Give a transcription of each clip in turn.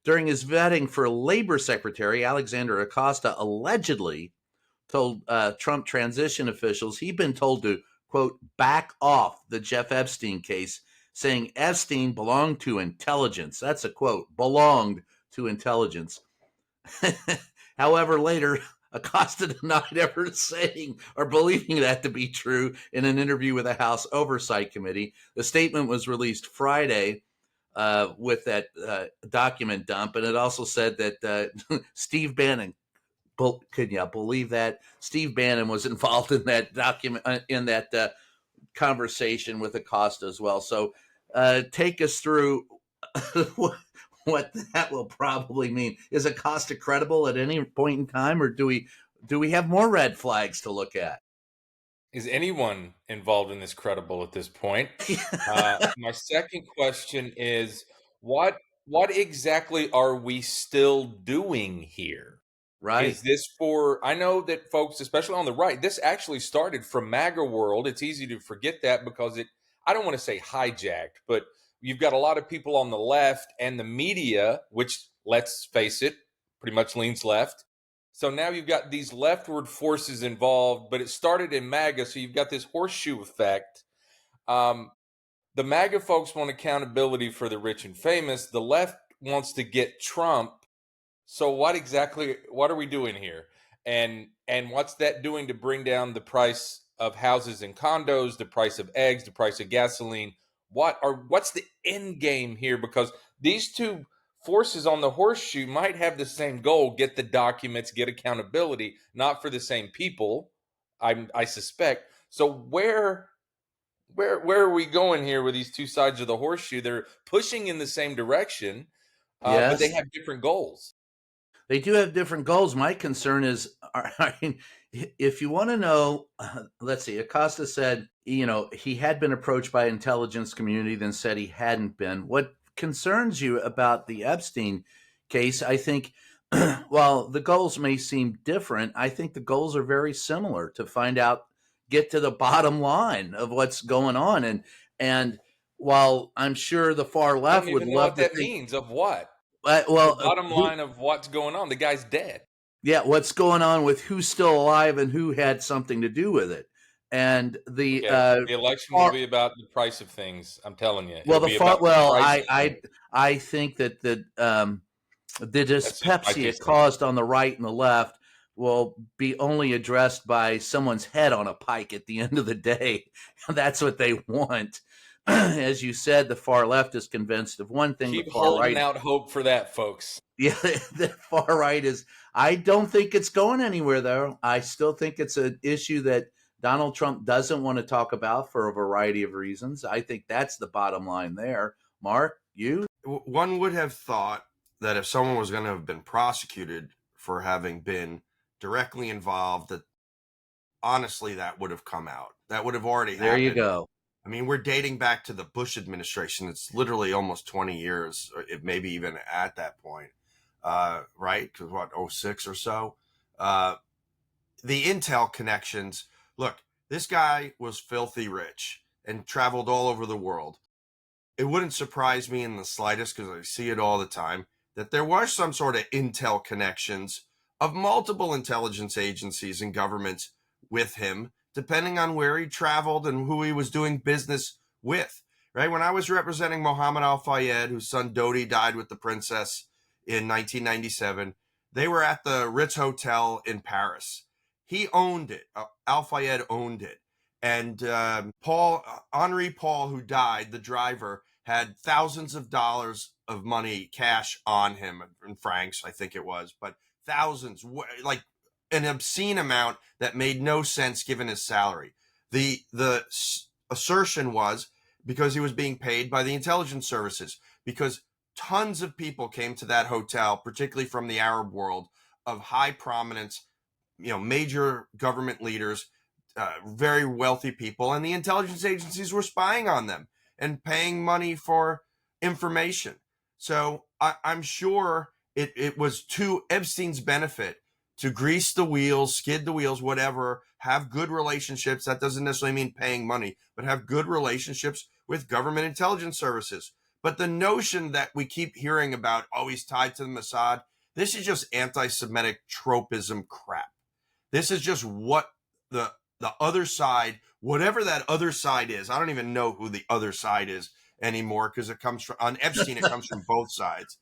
During his vetting for Labor Secretary, Alexander Acosta allegedly told Trump transition officials he'd been told to, quote, back off the Jeff Epstein case, saying Epstein belonged to intelligence. That's a quote, belonged to intelligence. However, later, Acosta denied ever saying or believing that to be true in an interview with the House Oversight Committee. The statement was released Friday with that document dump, and it also said that Steve Bannon, could you believe that? Steve Bannon was involved in that document, in that conversation with Acosta as well. So take us through what that will probably mean. Is Acosta credible at any point in time, or do we have more red flags to look at? Is anyone involved in this credible at this point? My second question is what exactly are we still doing here? Right. Is this for, I know that folks, especially on the right, this actually started from MAGA world. It's easy to forget that because I don't want to say hijacked, but you've got a lot of people on the left and the media, which, let's face it, pretty much leans left. So now you've got these leftward forces involved, but it started in MAGA. So you've got this horseshoe effect. Um, the MAGA folks want accountability for the rich and famous. The left wants to get Trump. So what are we doing here? And what's that doing to bring down the price of houses and condos, the price of eggs, the price of gasoline? What's the end game here? Because these two forces on the horseshoe might have the same goal: get the documents, get accountability, not for the same people. I suspect. So where are we going here with these two sides of the horseshoe? They're pushing in the same direction, but they Yes. have different goals. They do have different goals. My concern is, I mean, if you want to know, let's see. Acosta said, he had been approached by intelligence community, then said he hadn't been. What concerns you about the Epstein case? I think, while the goals may seem different, I think the goals are very similar to find out, get to the bottom line of what's going on, and while I'm sure the far I don't left would even know love what to that think, means. Of what? The well, bottom line of what's going on. The guy's dead. yeah, what's going on with who's still alive and who had something to do with it. And the Okay. The election will far, be about the price of things. I'm telling you, well, it'll the be far, about the well, price I of I things. I think that the That's just my dyspepsia 2 cents. caused on the right and the left will be only addressed by someone's head on a pike at the end of the day. That's what they want. As you said, the far left is convinced of one thing, the Keep far holding right, out hope for that, folks. yeah, the far right is. I don't think it's going anywhere, though. I still think it's an issue that Donald Trump doesn't want to talk about for a variety of reasons. I think that's the bottom line there. Mark, you? One would have thought that if someone was going to have been prosecuted for having been directly involved, that honestly that would have come out. That would have already There you happened. go. I mean, we're dating back to the Bush administration. It's literally almost 20 years, or maybe even at that point, right? Because what, '06 or so? Uh, the Intel connections. Look, this guy was filthy rich and traveled all over the world. It wouldn't surprise me in the slightest, because I see it all the time, that there were some sort of intel connections of multiple intelligence agencies and governments with him, depending on where he traveled and who he was doing business with. Right? When I was representing Mohammed Al Fayed, whose son Dodi died with the princess in 1997, they were at the Ritz Hotel in Paris. He owned it. Al Fayed owned it. And Henri Paul, who died, the driver, had thousands of dollars of money, cash on him, in francs, I think it was, but thousands, like an obscene amount that made no sense given his salary. The assertion was because he was being paid by the intelligence services, because tons of people came to that hotel, particularly from the Arab world, of high prominence, major government leaders, very wealthy people, and the intelligence agencies were spying on them and paying money for information. So I'm sure it was to Epstein's benefit to grease the wheels, skid the wheels, whatever, have good relationships. That doesn't necessarily mean paying money, but have good relationships with government intelligence services. But the notion that we keep hearing about, oh, he's tied to the Mossad, this is just anti-Semitic tropism crap. This is just what the other side, whatever that other side is, I don't even know who the other side is anymore, because it comes from, on Epstein, it comes from both sides.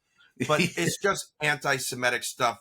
But it's just anti-Semitic stuff